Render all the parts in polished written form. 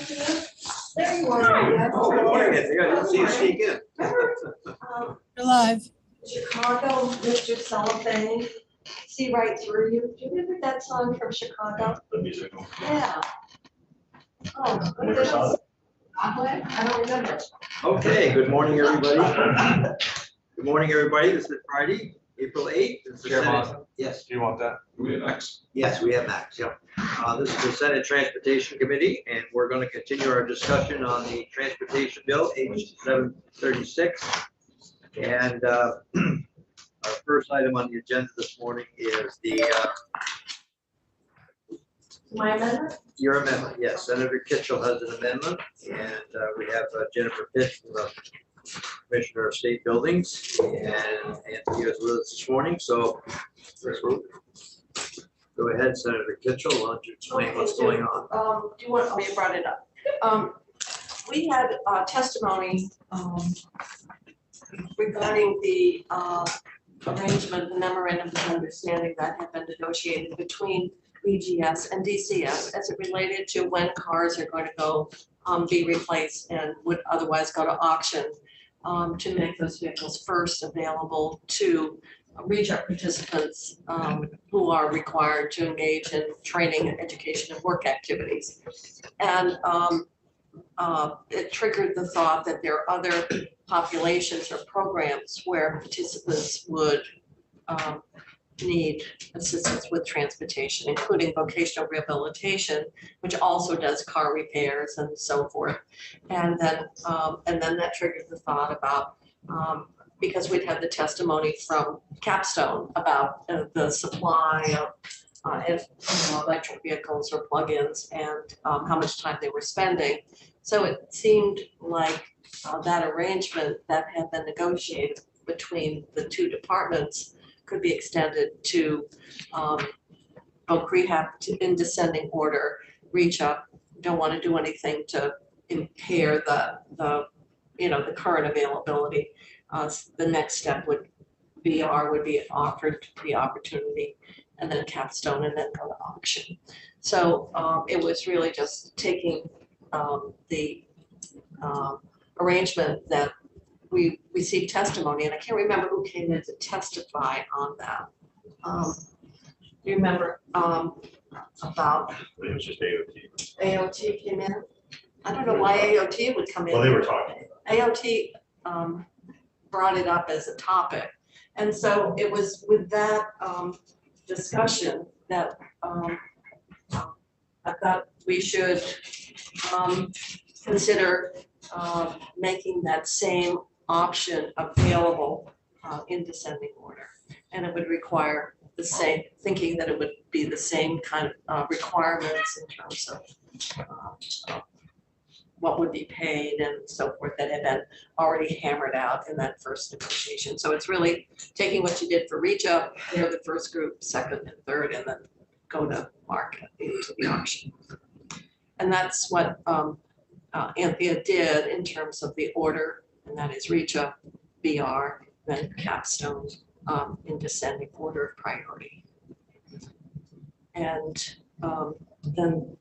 There you are. Oh, good morning, I didn't see you sneak in. You're live. Chicago, Mr. Cellophane, see right through you. Do you remember that song from Chicago? The musical. Yeah. Oh, I never saw it. I don't remember. Okay, good morning, everybody. Good morning, everybody. This is Friday, April 8th. This is the Chair Senate- Boston? Yes, Do you want that? We have Max. yes, we have Max, yep. This is the Senate Transportation Committee, and we're going to continue our discussion on the transportation bill, H 736. And our first item on the agenda this morning is the My amendment? your amendment. Yes, Senator Kitchell has an amendment, and we have Jennifer Pitts from the Commissioner of State Buildings, and Anthony is with us this morning. So go ahead, Senator Kitchell. Why don't you explain what's going on? Do you want, oh, you brought it up. We had testimony regarding the arrangement, the memorandum of understanding that had been negotiated between BGS and DCS as it related to when cars are going to go be replaced and would otherwise go to auction to make those vehicles first available to REJA participants who are required to engage in training, education, and work activities. And it triggered the thought that there are other populations or programs where participants would need assistance with transportation, including vocational rehabilitation, which also does car repairs and so forth. And then that triggered the thought about, because we'd had the testimony from Capstone about the supply of electric vehicles or plug-ins and how much time they were spending. So it seemed like that arrangement that had been negotiated between the two departments could be extended to Voc Rehab in descending order, reach up, don't want to do anything to impair the current availability. The next step would be offered the opportunity, and then Capstone, and then go to auction. So it was really just taking the arrangement that we received testimony, and I can't remember who came in to testify on that. Do you remember about It was just AOT. AOT came in? I don't know why AOT would come in. Well, they were talking. AOT brought it up as a topic. And so it was with that discussion that I thought we should consider making that same option available in descending order. And it would require the same, thinking that it would be the same kind of requirements in terms of what would be paid and so forth that had been already hammered out in that first negotiation. So it's really taking what you did for reach up, they're the first group, second and third, and then go to market into the auction. And that's what Anthea did in terms of the order, and that is reach up, BR, then Capstone in descending order of priority. And then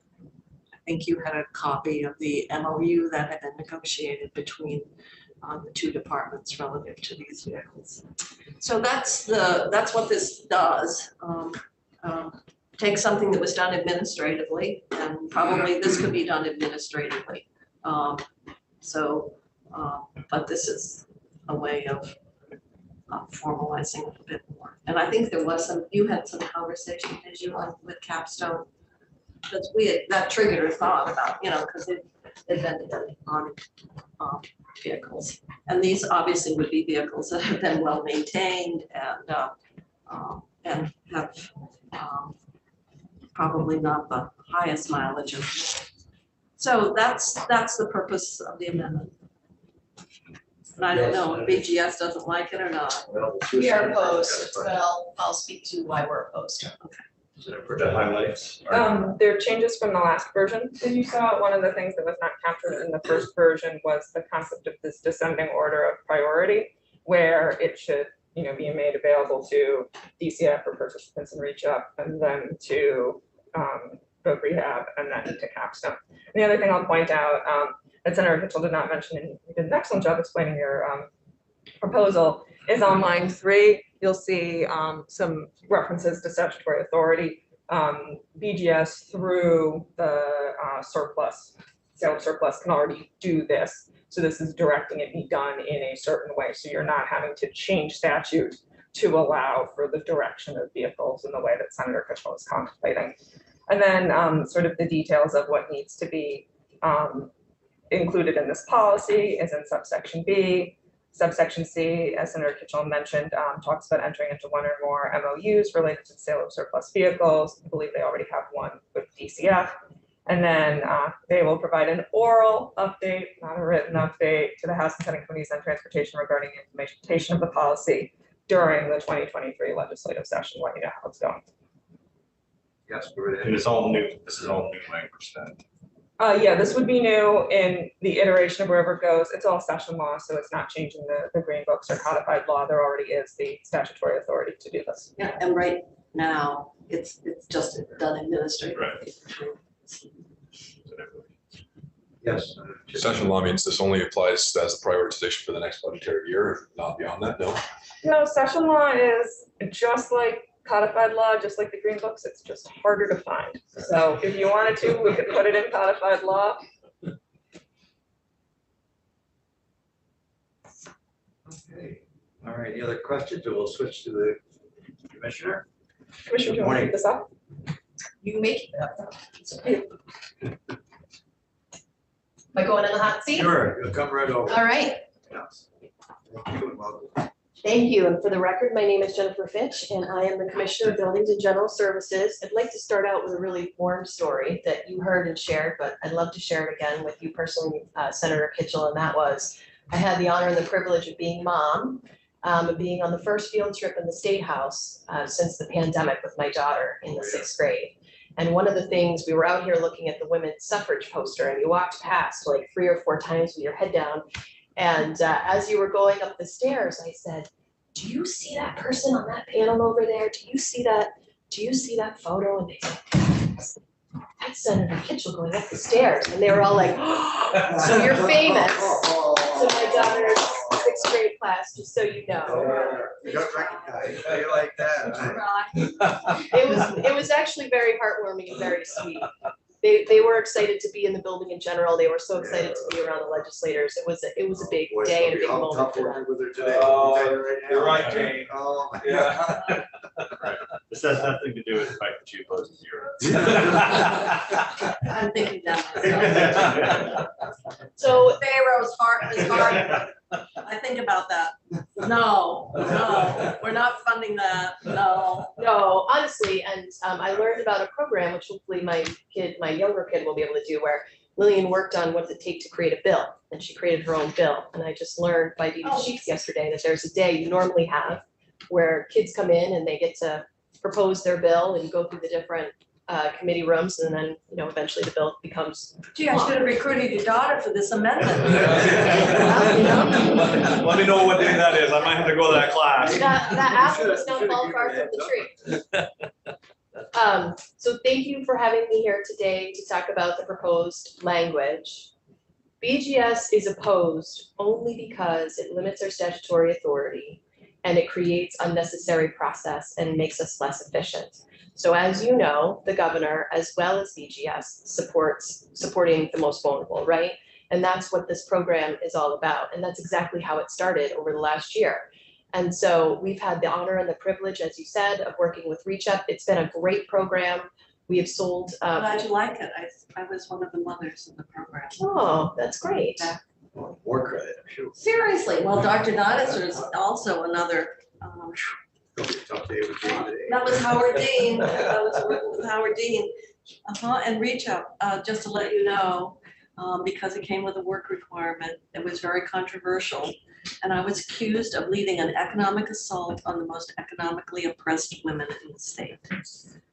I think you had a copy of the MOU that had been negotiated between the two departments relative to these vehicles. So that's what this does. Take something that was done administratively, and probably this could be done administratively. But this is a way of formalizing it a bit more. And I think there was you had some conversation, did you, with Capstone? Because that triggered a thought about, because they've been on vehicles. And these obviously would be vehicles that have been well maintained and have probably not the highest mileage. So that's the purpose of the amendment. And I don't know if BGS doesn't like it or not. Well, We are opposed, but I'll speak to why we're opposed. For the highlights. There are changes from the last version that you saw. One of the things that was not captured in the first version was the concept of this descending order of priority, where it should, be made available to DCF for participants and reach up, and then to Voc Rehab, and then to Capstone. And the other thing I'll point out, that Senator Kitchell did not mention, and you did an excellent job explaining your proposal, is on line 3. You'll see some references to statutory authority. BGS through the surplus, sale of surplus can already do this. So this is directing it be done in a certain way. So you're not having to change statute to allow for the direction of vehicles in the way that Senator Kitchell is contemplating. And then sort of the details of what needs to be included in this policy is in subsection B. Subsection C, as Senator Kitchell mentioned, talks about entering into one or more MOUs related to the sale of surplus vehicles. I believe they already have one with DCF. And then they will provide an oral update, not a written update, to the House and Senate Committees on Transportation regarding the implementation of the policy during the 2023 legislative session, let you know how it's going. Yes, go right And ahead. it's all new, this is all new language then. Yeah, this would be new in the iteration of wherever it goes. It's all session law, so it's not changing the green books or codified law. There already is the statutory authority to do this. Yeah, and right now, it's just done administratively. Right. Yes. Session law means this only applies as a prioritization for the next budgetary year, not beyond that, no? No, session law is just like codified law, just like the green books, it's just harder to find. So if you wanted to, we could put it in codified law. Okay. All right, any other questions, or we'll switch to the commissioner? Commissioner, do you want to pick this up? You make it up. It's okay. Am I going in the hot seat? Sure, you'll come right over. All right. Yes. Thank you and welcome. Thank you, and for the record, my name is Jennifer Fitch, and I am the Commissioner of Buildings and General Services. I'd like to start out with a really warm story that you heard and shared, but I'd love to share it again with you personally, Senator Kitchell, and that was, I had the honor and the privilege of being mom, and being on the first field trip in the State House since the pandemic with my daughter in the 6th grade. And one of the things, we were out here looking at the women's suffrage poster, and you walked past like 3 or 4 times with your head down. And as you were going up the stairs, I said, do you see that person on that panel over there? Do you see that photo? And they said, that's Senator Kitchell going up the stairs. And they were all like, oh, so you're famous. So my daughter's 6th grade class, just so you know. You got recognized, how you like that? It was actually very heartwarming and very sweet. They were excited to be in the building in general. They were so excited to be around the legislators. It was a big day and a big moment for them. With her today. Oh, You're right, Jane. Oh, Yeah. This has nothing to do with the fact that you oppose zero. I'm thinking that. So Pharaoh's heart is hard. I think about that. No, we're not funding that, no. no, honestly, and I learned about a program, which hopefully my younger kid will be able to do, where Lillian worked on what does it take to create a bill, and she created her own bill. And I just learned by Dee Sheets yesterday that there's a day you normally have where kids come in and they get to propose their bill and go through the different committee rooms, and then, you know, eventually the bill becomes. Gee, I should have recruited your daughter for this amendment. Let me know what day that is. I might have to go to that class. That apple does not fall far from the tree. So thank you for having me here today to talk about the proposed language. BGS is opposed only because it limits our statutory authority and it creates unnecessary process and makes us less efficient. So as you know, the governor, as well as BGS, supporting the most vulnerable, right? And that's what this program is all about. And that's exactly how it started over the last year. And so we've had the honor and the privilege, as you said, of working with Reach Up. It's been a great program. We have sold. Glad you like it. I was one of the mothers in the program. Oh, that's great. More credit, I'm sure. Seriously, well, Dr. Donizer is also another, It'll be a tough day with Jane today. that was Howard Dean. I was working with Howard Dean. And Reach Up, just to let you know, because it came with a work requirement, it was very controversial. And I was accused of leading an economic assault on the most economically oppressed women in the state.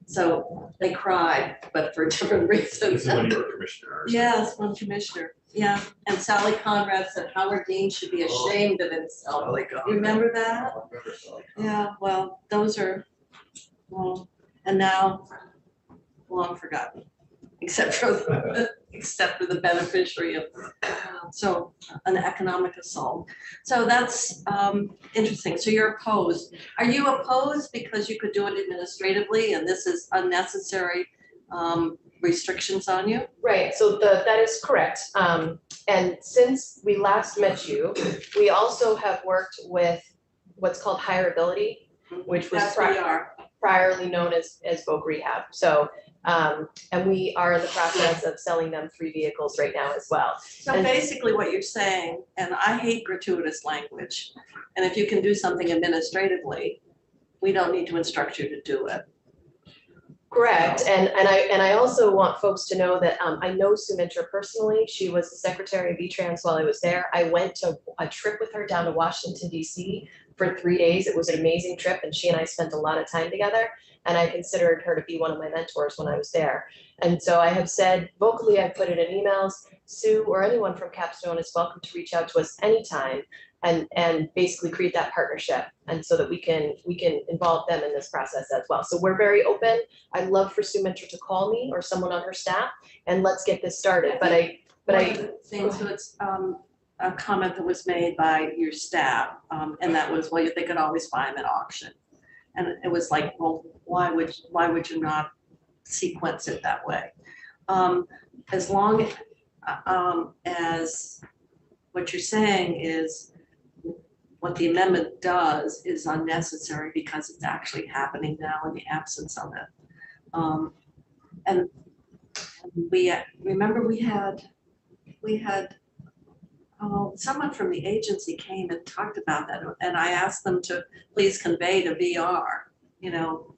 So they cried, but for different reasons. This is when you were commissioner. Yes, one commissioner, yeah. And Sally Conrad said Howard Dean should be ashamed of himself. Sally Conrad. You remember that? I remember Sally Conrad. Yeah, well, those are, well, and now, long forgotten. except for the beneficiary of, so an economic assault. So that's interesting. So you're opposed. Are you opposed because you could do it administratively and this is unnecessary restrictions on you? Right, so that is correct. And since we last met you, we also have worked with what's called Hireability, which was That's where you are. priorly known as Voc Rehab. So, and we are in the process of selling them 3 vehicles right now as well. So basically what you're saying, and I hate gratuitous language, and if you can do something administratively, we don't need to instruct you to do it. Correct, and I also want folks to know that I know Sue Minter personally. She was the secretary of VTrans while I was there. I went to a trip with her down to Washington DC for 3 days. It was an amazing trip, and she and I spent a lot of time together. And I considered her to be one of my mentors when I was there. And so I have said vocally, I've put it in emails. Sue or anyone from Capstone is welcome to reach out to us anytime and basically create that partnership, and so that we can involve them in this process as well. So we're very open. I'd love for Sue Minter to call me or someone on her staff, and let's get this started. But I think so. It's a comment that was made by your staff, and that was, well, they could always buy them at auction, and it was like, well, why would you not sequence it that way? As long as what you're saying is what the amendment does is unnecessary because it's actually happening now in the absence of it. And we remember we had someone from the agency came and talked about that, and I asked them to please convey to VR, you know,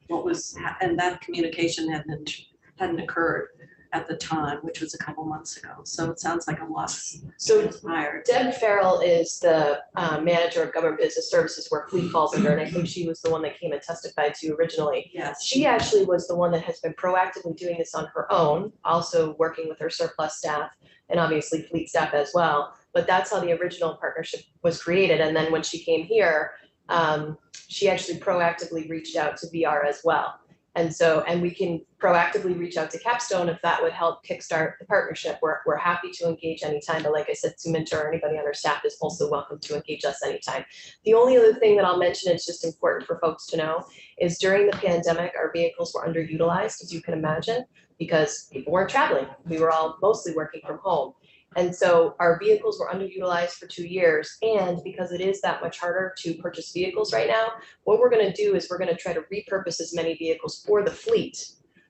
what was, and that communication hadn't occurred at the time, which was a couple months ago. So it sounds like a lot transpired. Deb Farrell is the manager of government business services where Fleet falls under, and I think she was the one that came and testified to originally. Yes. She actually was the one that has been proactively doing this on her own, also working with her surplus staff and obviously Fleet staff as well. But that's how the original partnership was created. And then when she came here, she actually proactively reached out to VR as well. And so, and we can proactively reach out to Capstone if that would help kickstart the partnership. We're happy to engage anytime, but like I said, Sue Minter or anybody on our staff is also welcome to engage us anytime. The only other thing that I'll mention, it's just important for folks to know, is during the pandemic, our vehicles were underutilized, as you can imagine, because people weren't traveling. We were all mostly working from home. And so our vehicles were underutilized for 2 years. And because it is that much harder to purchase vehicles right now, what we're going to do is we're going to try to repurpose as many vehicles for the fleet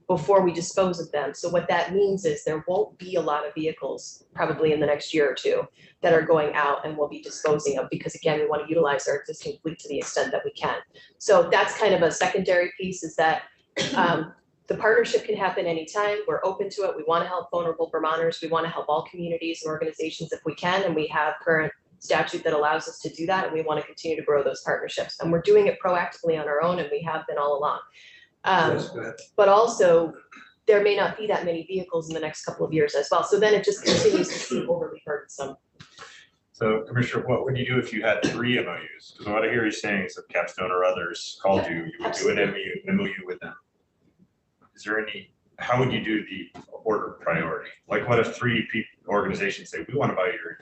before we dispose of them. So what that means is there won't be a lot of vehicles probably in the next year or two that are going out and we'll be disposing of, because again, we want to utilize our existing fleet to the extent that we can. So that's kind of a secondary piece, is that the partnership can happen anytime. We're open to it. We want to help vulnerable Vermonters. We want to help all communities and organizations if we can, and we have current statute that allows us to do that, and we want to continue to grow those partnerships. And we're doing it proactively on our own, and we have been all along. Yes, go ahead. But also, there may not be that many vehicles in the next couple of years as well. So then it just continues to seem overly burdensome. So Commissioner, what would you do if you had 3 MOUs? Because what I hear you saying is if Capstone or others called you, you would do an MOU with them. Is there any, how would you do the order priority? Like what if 3 organizations say, we want to buy your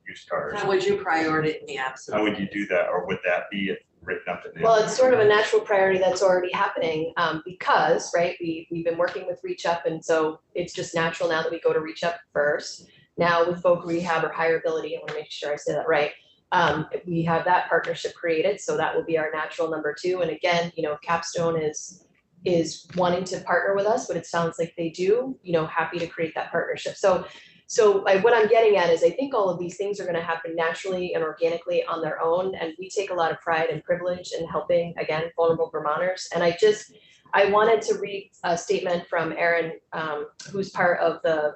used cars? How would you priority in the absence? How would you do that? Or would that be written up in the? Well, it's sort of a natural priority that's already happening because, right, we've been working with Reach Up, and so it's just natural now that we go to Reach Up first. Now with Voc Rehab or Hireability, I want to make sure I say that right. We have that partnership created, so that will be our natural number 2. And again, you know, Capstone is wanting to partner with us, but it sounds like they do, you know, happy to create that partnership. So what I'm getting at is I think all of these things are going to happen naturally and organically on their own. And we take a lot of pride and privilege in helping, again, vulnerable Vermonters. And I wanted to read a statement from Erin, who's part of the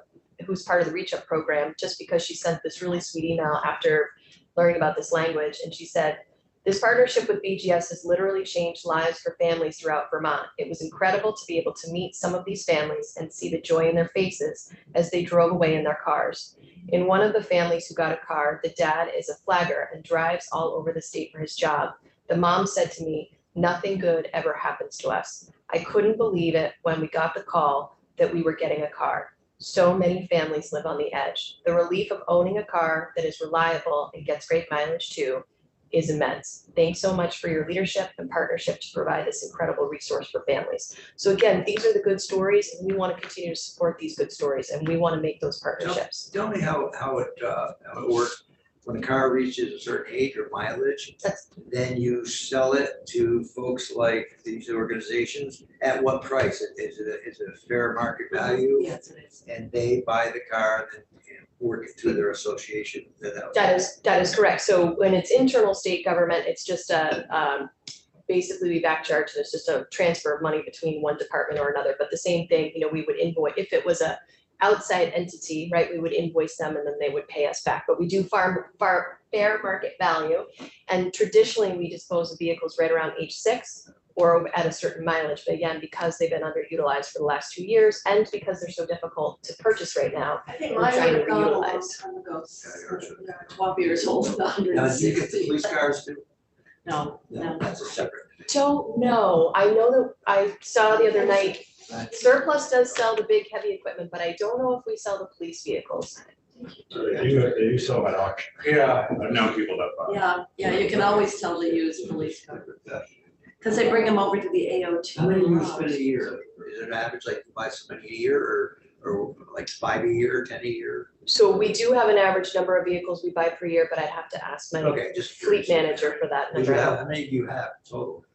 Reach Up program, just because she sent this really sweet email after learning about this language. And she said, "This partnership with BGS has literally changed lives for families throughout Vermont. It was incredible to be able to meet some of these families and see the joy in their faces as they drove away in their cars. In one of the families who got a car, the dad is a flagger and drives all over the state for his job. The mom said to me, 'Nothing good ever happens to us. I couldn't believe it when we got the call that we were getting a car. So many families live on the edge. The relief of owning a car that is reliable and gets great mileage too is immense. Thanks so much for your leadership and partnership to provide this incredible resource for families. So again, these are the good stories, and we want to continue to support these good stories, and we want to make those partnerships. Tell me how it works. When a car reaches a certain age or mileage, then you sell it to folks like these organizations. At what price? Is it a fair market value? Yes, it is. And they buy the car and work it through their association? That is correct. So when it's internal state government, it's just basically we back charge. There's just a transfer of money between one department or another. But the same thing, we would invoice, if it was a outside entity, right, we would invoice them and then they would pay us back. But we do fair market value. And traditionally, we dispose of vehicles right around age 6 or at a certain mileage. But again, because they've been underutilized for the last 2 years and because they're so difficult to purchase right now, I think we're mine trying to would have gone a long reutilize. time ago, Yeah, 12 years old, Now, do you get the 160. police cars too? No, no. That's a separate. Don't know. I know that I saw the other night, Surplus does sell the big heavy equipment, but I don't know if we sell the police vehicles. They do sell them at auction. Yeah. I've known people that buy. Yeah, you can always tell the used police car, because they bring them over to the AO2. How many you spend a year? Is it an average, like you buy so many a year or like 5 a year, 10 a year? So we do have an average number of vehicles we buy per year, but I'd have to ask my Okay, just fleet curious. manager for that Did you number. have, how many do you have total?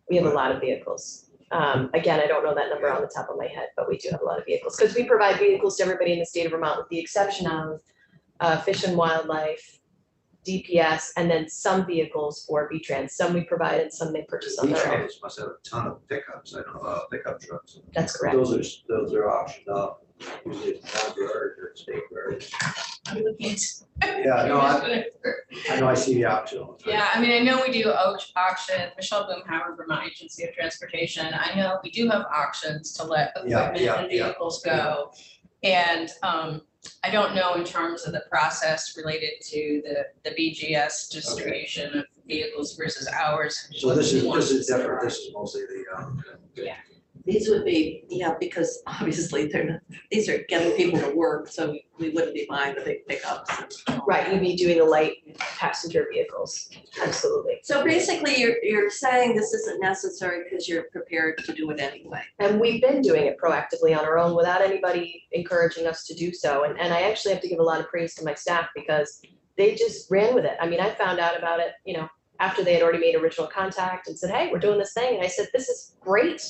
We have a lot of vehicles. Again, I don't know that number on the top of my head, but we do have a lot of vehicles because we provide vehicles to everybody in the state of Vermont with the exception of Fish and Wildlife, DPS, and then some vehicles for V-Trans. Some we provide and some they purchase on their own. V-Trans must have a ton of pickups, I don't know, pickup trucks. That's correct. Those are auctioned off, usually it's town garage or state garage. I'm looking Yeah, no, I know I see the auction all the time. Yeah, I mean, I know we do auction, Michelle Boomhauer, Vermont Agency of Transportation. I know we do have auctions to let equipment and vehicles go. And I don't know in terms of the process related to the BGS distribution of vehicles versus ours. So this is different, this is mostly the, These would be, because obviously these are getting people to work, so we wouldn't be buying the big pickups. Right, you'd be doing the light passenger vehicles, absolutely. So basically, you're saying this isn't necessary because you're prepared to do it anyway. And we've been doing it proactively on our own without anybody encouraging us to do so. And I actually have to give a lot of praise to my staff because they just ran with it. I mean, I found out about it, after they had already made original contact and said, hey, we're doing this thing. And I said, this is great.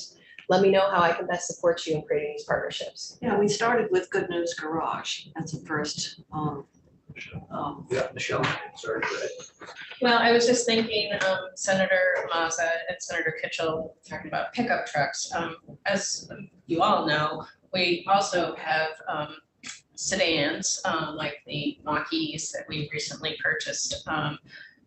Let me know how I can best support you in creating these partnerships. Yeah, we started with Good News Garage as a first. yeah, Michelle, sorry, go ahead. Well, I was just thinking, Senator Mazza and Senator Kitchell talking about pickup trucks. As you all know, we also have sedans like the Mach-E's that we recently purchased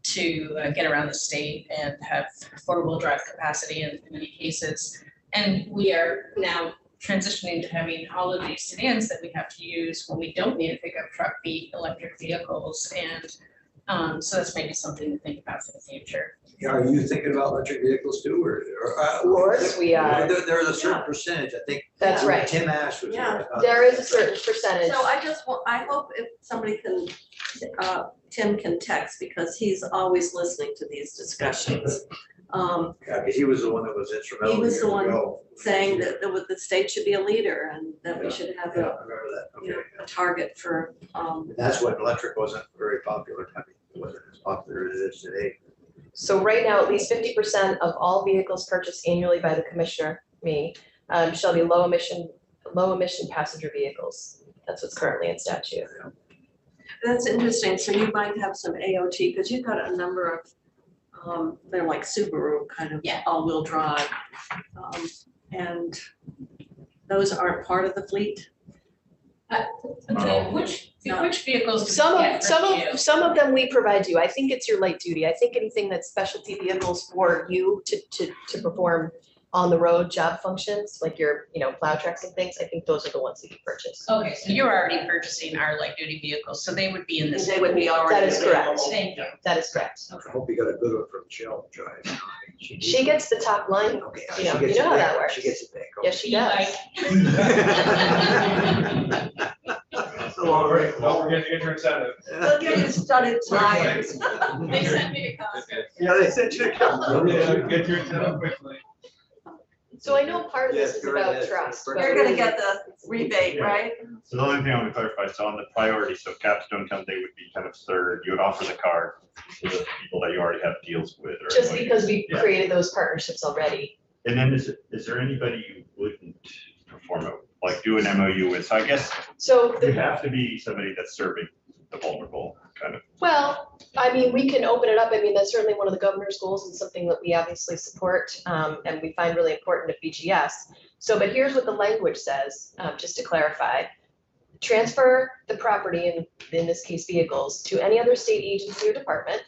to get around the state and have four-wheel drive capacity in many cases. And we are now transitioning to having all of these sedans that we have to use when we don't need a pickup truck be electric vehicles. And so that's maybe something to think about for the future. Yeah, are you thinking about electric vehicles too, or? Of course, we are. There's a certain percentage, I think. That's right. Tim Ash was. Yeah. There is a certain percentage. So I hope if somebody can, Tim can text because he's always listening to these discussions. Yeah, because he was the one that was instrumental. He was the years one ago. Saying that the state should be a leader and that we should have Yeah, I a, remember that, okay. a target for, That's when electric wasn't very popular, I mean, it wasn't as popular as it is today. So right now, at least 50% of all vehicles purchased annually by the commissioner, me, shall be low emission passenger vehicles. That's what's currently in statute. that's interesting. So you might have some AOT because you've got a number of, they're like Subaru kind of Yeah. all-wheel drive. And those aren't part of the fleet? Which vehicles do we Some get for you? some of them we provide you. I think it's your light duty. I think anything that's specialty vehicles for you to perform on the road job functions, like your, plow trucks and things, I think those are the ones that you purchase. Okay, so you're already purchasing our light duty vehicles, so they would be in this. They would be already That is correct. available. Thank you. That is correct. I hope you got a good one from Michelle Drive. She gets the top line, Okay, you she know gets how it that back. works. She gets it back. Yes, she does. It's a long way. Don't forget to get your incentive. Look at you studded tires. They sent me to Costco. Yeah, they sent you a copy. Get your incentive quickly. So I know part of this Yes, is go right about ahead. trust. but- You're gonna get the rebate, right? So the only thing I want to clarify, so on the priority, so Capstone comes, they would be kind of third, you would offer the card to the people that you already have deals with or. Just anybody. because we Yeah. created those partnerships already. And then is there anybody you wouldn't perform, like do an MOU with? So I guess So you have to be somebody that's serving the vulnerable kind of. Well, I mean, we can open it up. I mean, that's certainly one of the governor's goals and something that we obviously support and we find really important at BGS. So, but here's what the language says, just to clarify. Transfer the property, in this case vehicles, to any other state agency or department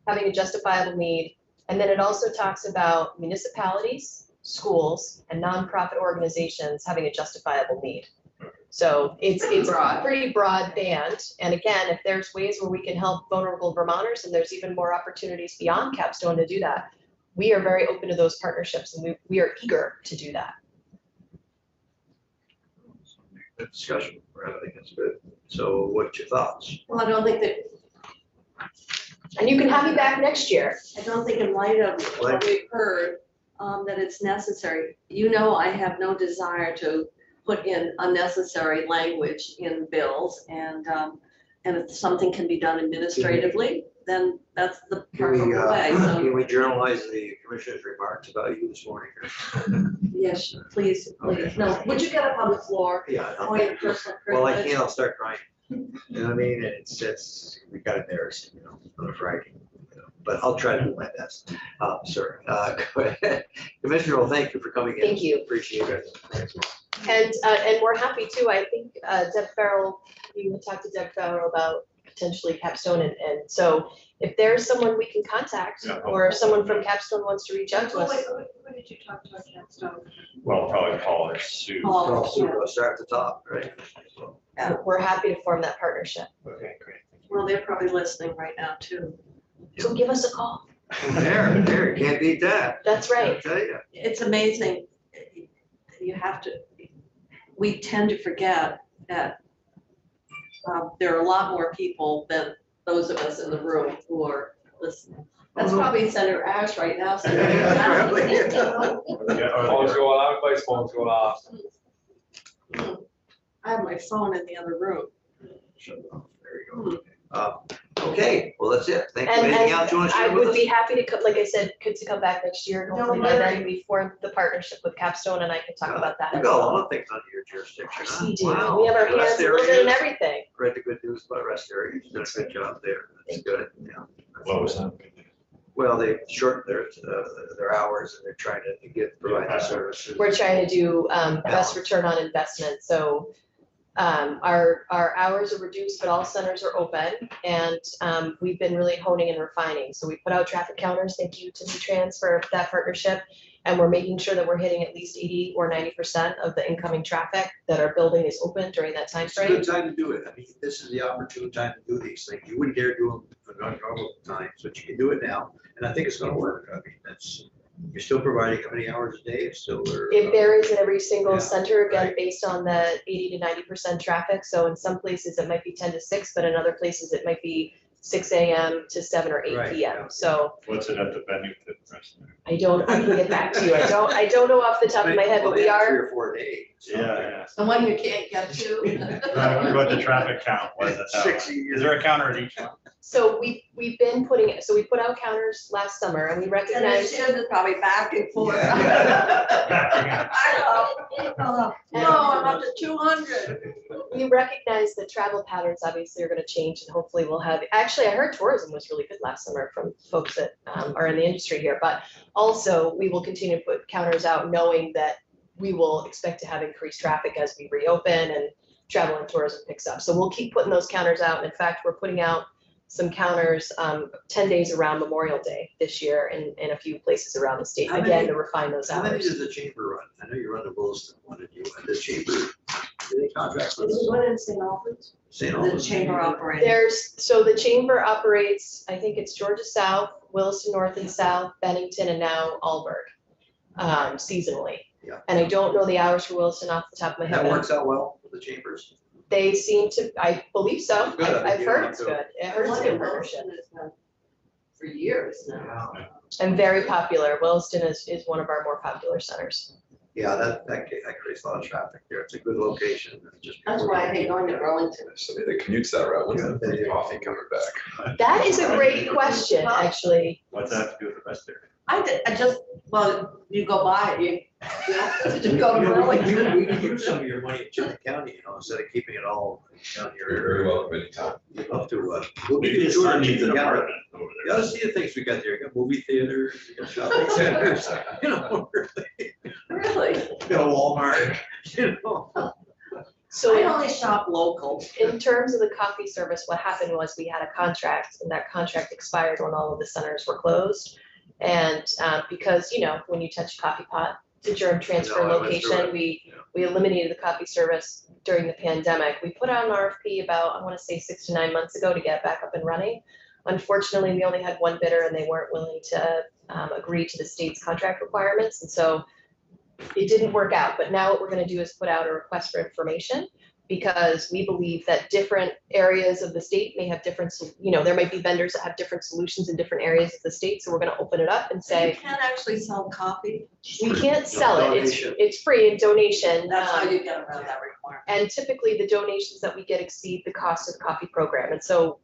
having a justifiable need. And then it also talks about municipalities, schools, and nonprofit organizations having a justifiable need. So it's Broad. pretty broad band. And again, if there's ways where we can help vulnerable Vermonters, and there's even more opportunities beyond Capstone to do that, we are very open to those partnerships and we are eager to do that. Good discussion. I think it's good. So what's your thoughts? Well, I don't think that, And you can have me back next year. I don't think in light of what we've heard, that it's necessary. I have no desire to put in unnecessary language in bills and if something can be done administratively, then that's the preferable way. So, Can we journalize the commissioner's remarks about you this morning? yes, please, please. No, would you get up on the floor? Yeah. For your personal Well, I privilege? can't, I'll start crying. You know what I mean? And we got embarrassed, on a Friday. But I'll try to do my best. Sir, go ahead. Commissioner, well, thank you for coming in. Thank you. Appreciate it. And we're happy too. I think Deb Farrell, you had talked to Deb Farrell about potentially Capstone and so if there's someone we can contact Yeah. or if someone from Capstone wants to reach out to us. Who did you talk to at Capstone? Well, probably Paul or Sue. Paul. Well, super, let's start at the top, right? So, We're happy to form that partnership. Okay, great. Well, they're probably listening right now too. So give us a call. There, can't beat that. That's right. I'll tell you. It's amazing. We tend to forget that there are a lot more people than those of us in the room who are listening. That's probably Senator Ash right now. Senator Probably. Phone's going on, everybody's phone's going off. I have my phone in the other room. Shut it off. There you go. Okay, well, that's it. Thank you. And Anything else you want to I share with would us? be happy to, like I said, to come back next year. And hopefully by then worry. we form the partnership with Capstone and I can talk about that You as got a well. lot of things under your jurisdiction. Of course huh? we do. Wow. We have our Rest hands a little bit in areas. everything. Read the good news about rest areas. You've done a good job there. That's good. Yeah. What was that? Well, they shortened their hours and they're trying to provide the services. We're trying to do best return on investment. So our hours are reduced, but all centers are open and we've been really honing and refining. So we put out traffic counters. Thank you to V-Trans for that partnership. And we're making sure that we're hitting at least 80 or 90% of the incoming traffic that our building is open during that time It's a frame. good time to do it. I mean, this is the opportune time to do these things. You wouldn't dare do them for normal times, but you can do it now. And I think it's gonna work. I mean, you're still providing how many hours a day? It's still. It varies in every single Yeah, center, again, right. based on the 80 to 90% traffic. So in some places it might be 10 to 6, but in other places it might be 6 a.m. to 7 or 8 Right, p.m. yeah. So What's it at the Bennington restaurant? I can get back to you. I don't know off the top of my head, Well, but they we have are. 3 or 4 days. Yeah. The one you can't get to. What about the traffic count? What is it? 60 Is there a counter at each one? So we've been putting it, so we put out counters last summer and we And recognize. it's probably back and forth. Yeah. I know. No, I'm up to 200. We recognize that travel patterns obviously are gonna change and hopefully we'll have, actually, I heard tourism was really good last summer from folks that are in the industry here, but also we will continue to put counters out knowing that we will expect to have increased traffic as we reopen and travel and tourism picks up. So we'll keep putting those counters out. And in fact, we're putting out some counters 10 days around Memorial Day this year in a few places around the state, How again, many- to refine those How many hours. does the chamber run? I know you run the Williston one, and you, the chamber, do they contract with Is it us? one in St. Albans? St. The Albans? chamber operating? So the chamber operates, I think it's Georgia South, Williston North and South, Bennington, and now Alburgh, seasonally. Yeah. And I don't know the hours for Williston off the top of my head. That works out well with the chambers? They seem to, I believe so. Good, I think I've you heard know, it's too. good. I heard it's a good partnership. For years now. And very popular. Williston is one of our more popular centers. Yeah, that creates a lot of traffic there. It's a good location. It's just That's why I hate going to Burlington. Somebody that commutes that route, when's the coffee coming back? That is a great question, actually. What's that have to do with the best there? I just, well, you go by, you know, to go to Burlington. We can use some of your money in Chilton County, you know, instead of keeping it all down You're here. very welcome anytime. We'd love to, we'll give Maybe you a his tour son of needs an Chilton County. apartment over You there. gotta see the things we got there. You got movie theaters, you got shopping centers, you know, Really? you got a Walmart, you know. I So only shop local. in terms of the coffee service, what happened was we had a contract and that contract expired when all of the centers were closed. And because, you know, when you touch a coffee pot, it's a germ transfer No, I went through location, it. we eliminated the coffee service during the pandemic. We put out an RFP about, I want to say 6 to 9 months ago to get it back up and running. Unfortunately, we only had one bidder and they weren't willing to agree to the state's contract requirements. And so it didn't work out. But now what we're going to do is put out a request for information because we believe that different areas of the state may have different, you know, there might be vendors that have different solutions in different areas of the state. So we're going to open it up and You say, can't actually sell coffee. we can't sell it. Donation. It's free in donation. That's how you get around that requirement. And typically the donations that we get exceed the cost of the coffee program. And so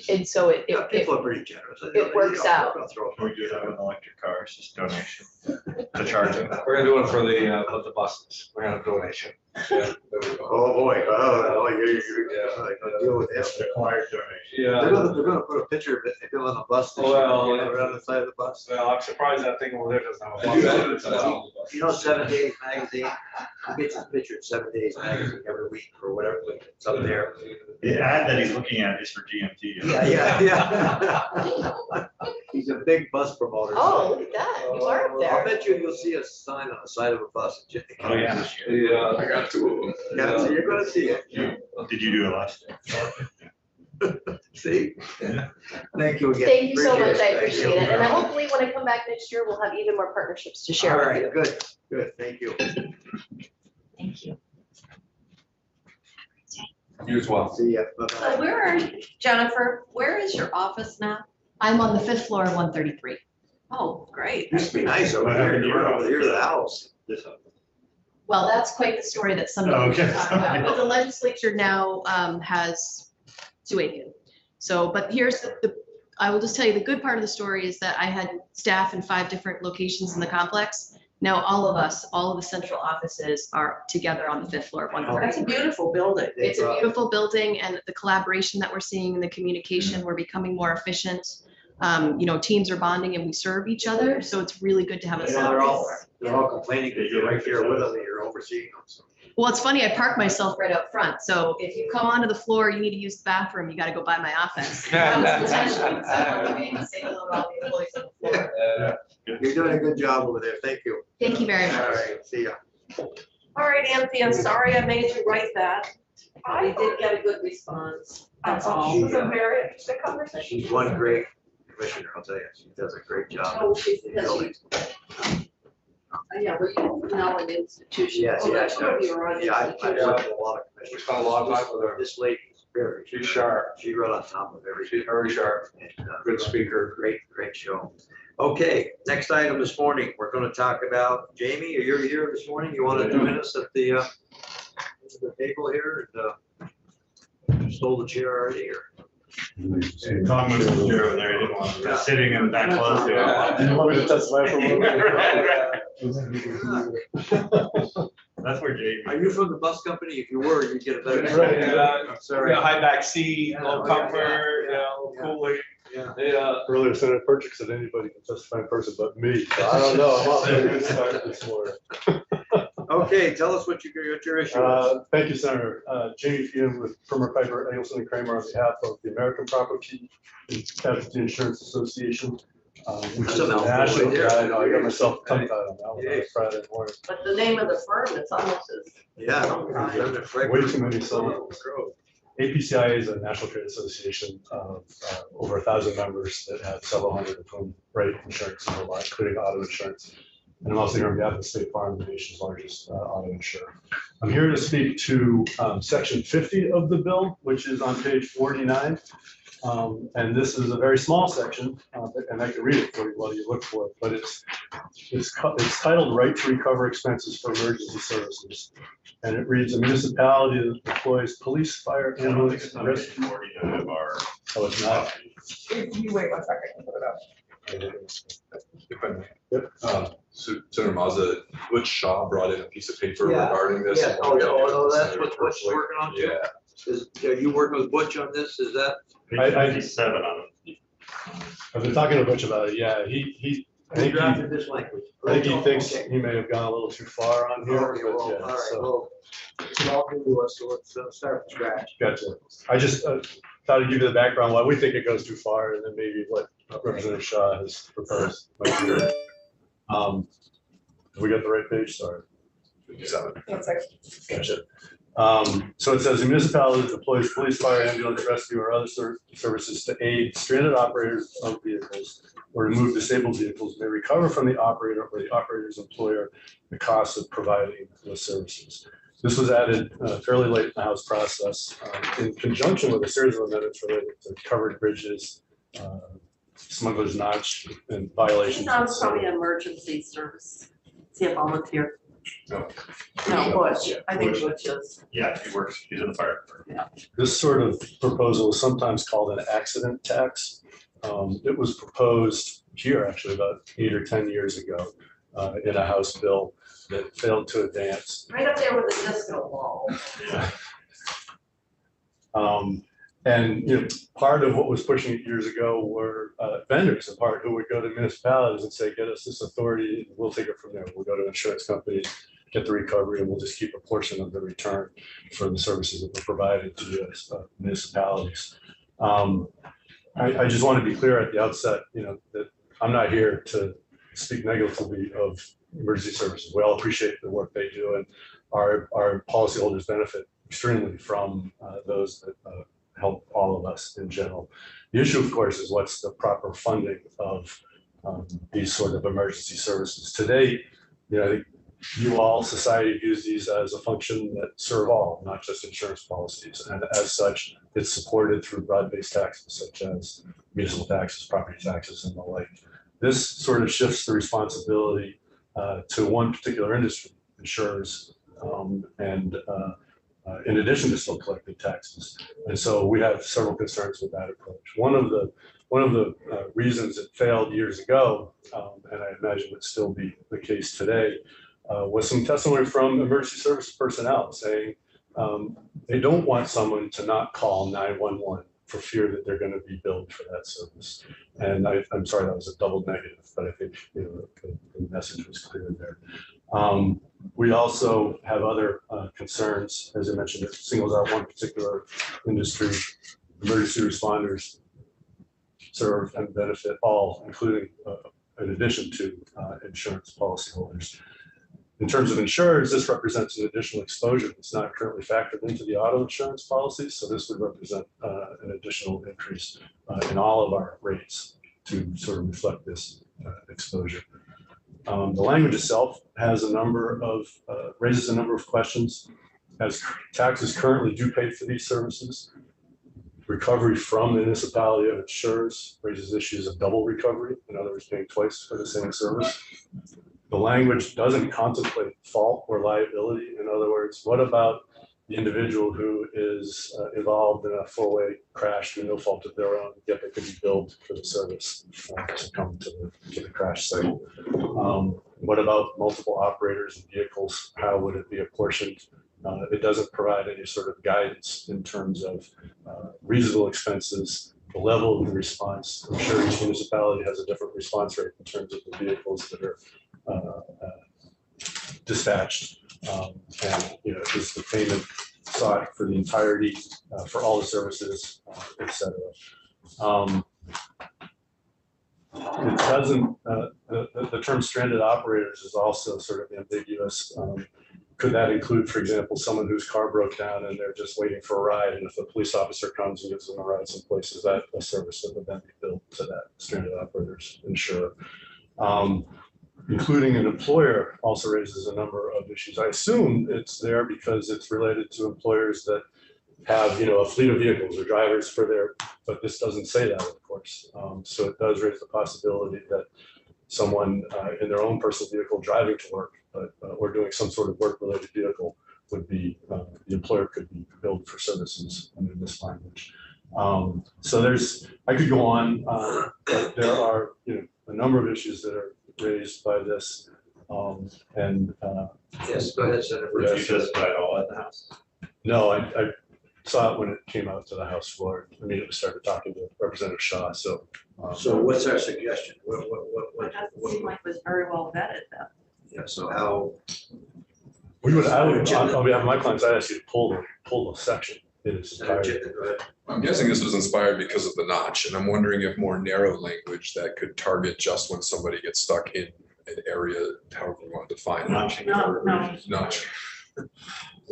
it, Yeah, people are pretty generous. it works out. They'll throw We do that with electric cars, just donation to charge them. We're gonna do it for the buses. We're gonna have donation. Yeah, there we go. Oh, boy, deal with it. Required donation. Yeah. They're gonna put a picture of it on the bus, this year, Well, you know, right on the side of the bus. Well, I'm surprised that thing over there doesn't have a I do bus. advertise on the bus. You know, 7 Days Magazine, you get this picture in 7 Days Magazine every week or whatever, it's up there. The ad that he's looking at is for GMT. Yeah. He's a big bus promoter. Oh, look at that. You are up I'll there. bet you'll see a sign on the side of a bus. Oh, yeah. Yeah. I got two of them. Yeah, so you're gonna see it. Did you do it last year? See? Thank you again. Thank you so much. I Thank appreciate you. it. And then hopefully when I come back next year, we'll have even more partnerships to share All with right, you. good, good, thank you. Thank you. You as well. See ya. So Bye-bye. where are you, Jennifer, where is your office now? I'm on the 5th floor of 133. Oh, great. Used to be nice over What here, happened to your you're over here to the house. This one. Well, that's quite the story that some Oh, people okay. talk about. But the legislature now has Suakin. So, but here's I will just tell you, the good part of the story is that I had staff in 5 different locations in the complex. Now, all of the central offices are together on the 5th floor of That's 133. a beautiful building. It's a beautiful building, and the collaboration that we're seeing in the communication, we're becoming more efficient. You know, teams are bonding and we serve each other, so it's really good to have a You know, central. they're all complaining that you're right here with them, and you're overseeing them, so. Well, it's funny, I park myself right up front, so if you come onto the floor, you need to use the bathroom, you gotta go by my office. That was intentional, so I wanted to make me say hello to all the employees on the floor. You're doing a good job over there, thank you. Thank you very All much. right, see ya. All right, Anthony, I'm sorry I made you write that. We did get a good response. That's all. It was a very interesting conversation. She's one great commissioner, I'll tell you, she does a great job. Oh, she's, in building. yeah, we're now an institution. Yes, Oh, yes, that's what you're on Yeah, I've institution. worked with a lot of commissioners. We spent a lot of time with her. This lady is very. She's sharp. She right on top of everything. She's very sharp. And, Good speaker. Great show. Okay, next item this morning, we're gonna talk about, Jamie, you're here this morning, you wanna join us at the table here, and stole the chair already, or? Tom was the chair over there, he didn't want to, sitting in the back close. You want me to testify for That's where Jamie. Are you from the bus company? If you were, you'd get a better. Right, Sorry. high back seat, low Yeah, comfort, yeah, cooling. Yeah. Yeah. Earlier, Senator Perchik said anybody can testify in person but me. So I don't know, I'm off to a good start this morning. Okay, tell us what your issue is. Thank you, Senator. Jamie Fian with Firmer Piper, Eggleston and Kramer on behalf of the American Property and Casualty Insurance Association. Which is That's a a mouthful national, right there. yeah, I know, I got myself tongue tied on that one on Friday morning. But the name of the firm, it's almost as. Yeah. Way too many syllables. APCI is a national trade association of over 1,000 members that have several hundred of whom write insurance, including auto insurance. And I'm also here on behalf of State Farm, the nation's largest auto insurer. I'm here to speak to section 50 of the bill, which is on page 49. And this is a very small section, and I can read it for you while you look for it, but it's titled Right to Recover Expenses for Emergency Services. And it reads, a municipality that deploys police, fire, ambulance, and rescue. Of our. Oh, it's not? If you wait 1 second, I'll put it up. If I may. Yep. So Senator Mazza, Butch Shaw brought in a piece of paper Yeah. regarding this. Yeah, that's what Butch is working on too? Yeah. Are you working with Butch on this? Is that? I- Page 57 on it. I've been talking to Butch about it, yeah, I think this language? he thinks Okay. he may have gone a little too far on here, Okay, well, but all yeah, right, so, well, it's all new to us, so let's start from scratch. gotcha. I just thought I'd give you the background, why we think it goes too far, and then maybe what Representative Shaw has proposed. might be right. Have we got the right page? Sorry. 57. 1 second. Gotcha. So it says the municipality deploys police, fire, ambulance, rescue, or other services to aid stranded operators of vehicles or remove disabled vehicles may recover from the operator or the operator's employer the cost of providing those services. This was added fairly late in the House process in conjunction with a series of amendments related to covered bridges, smuggler's notch, and violations. Sounds probably emergency service. See a volunteer. No. No, Butch. I think Butch is. Yeah, he works, he's in the fire department. This sort of proposal is sometimes called an accident tax. It was proposed here actually about 8 or 10 years ago in a House bill that failed to advance. Right up there with the disco ball. And part of what was pushing it years ago were vendors in part who would go to municipalities and say, get us this authority, we'll take it from there. We'll go to insurance companies, get the recovery, and we'll just keep a portion of the return for the services that were provided to the municipalities. I just want to be clear at the outset, that I'm not here to speak negatively of emergency services. We all appreciate the work they do, and our policyholders benefit extremely from those that help all of us in general. The issue, of course, is what's the proper funding of these sort of emergency services. Today, I think you all, society views these as a function that serve all, not just insurance policies. And as such, it's supported through broad-based taxes such as municipal taxes, property taxes, and the like. This sort of shifts the responsibility to one particular industry, insurers, and in addition to still collecting taxes. And so we have several concerns with that approach. One of the reasons it failed years ago, and I imagine would still be the case today, was some testimony from emergency service personnel saying they don't want someone to not call 911 for fear that they're going to be billed for that service. And I'm sorry, that was a double negative, but I think the message was clear there. We also have other concerns, as I mentioned, it singles out one particular industry. Emergency responders serve and benefit all, including in addition to insurance policyholders. In terms of insurers, this represents an additional exposure that's not currently factored into the auto insurance policies. So this would represent an additional increase in all of our rates to sort of reflect this exposure. The language itself has raises a number of questions. As taxes currently do pay for these services, recovery from the municipality of insurers raises issues of double recovery, in other words, paying twice for the same service. The language doesn't contemplate fault or liability. In other words, what about the individual who is involved in a four-way crash through no fault of their own, yet they could be billed for the service to come to the crash site? What about multiple operators and vehicles? How would it be apportioned? It doesn't provide any sort of guidance in terms of reasonable expenses, the level of the response. I'm sure each municipality has a different response rate in terms of the vehicles that are dispatched. And, is the payment sought for the entirety, for all the services, et cetera. It doesn't, the term stranded operators is also sort of ambiguous. Could that include, for example, someone whose car broke down and they're just waiting for a ride, and if a police officer comes and gives them a ride someplace, is that a service that would then be billed to that stranded operators insurer? Including an employer also raises a number of issues. I assume it's there because it's related to employers that have, a fleet of vehicles or drivers for their, but this doesn't say that, of course. So it does raise the possibility that someone in their own personal vehicle driving to work, or doing some sort of work-related vehicle would be, the employer could be billed for services under this language. So I could go on, but there are, a number of issues that are raised by this. Yes, go ahead, Senator. Would you just buy it all at the house? No, I saw it when it came out to the House floor. Immediately started talking to Representative Shaw, so. So what's our suggestion? It doesn't seem like it was very well vetted though. Yeah, so how, I would, on behalf of my clients, I'd ask you to pull the section in its Senator entirety. Chittenden, go ahead. I'm guessing this was inspired because of the notch, and I'm wondering if more narrow language that could target just when somebody gets stuck in an area, however you want to define it. Notching No, or no. Notch.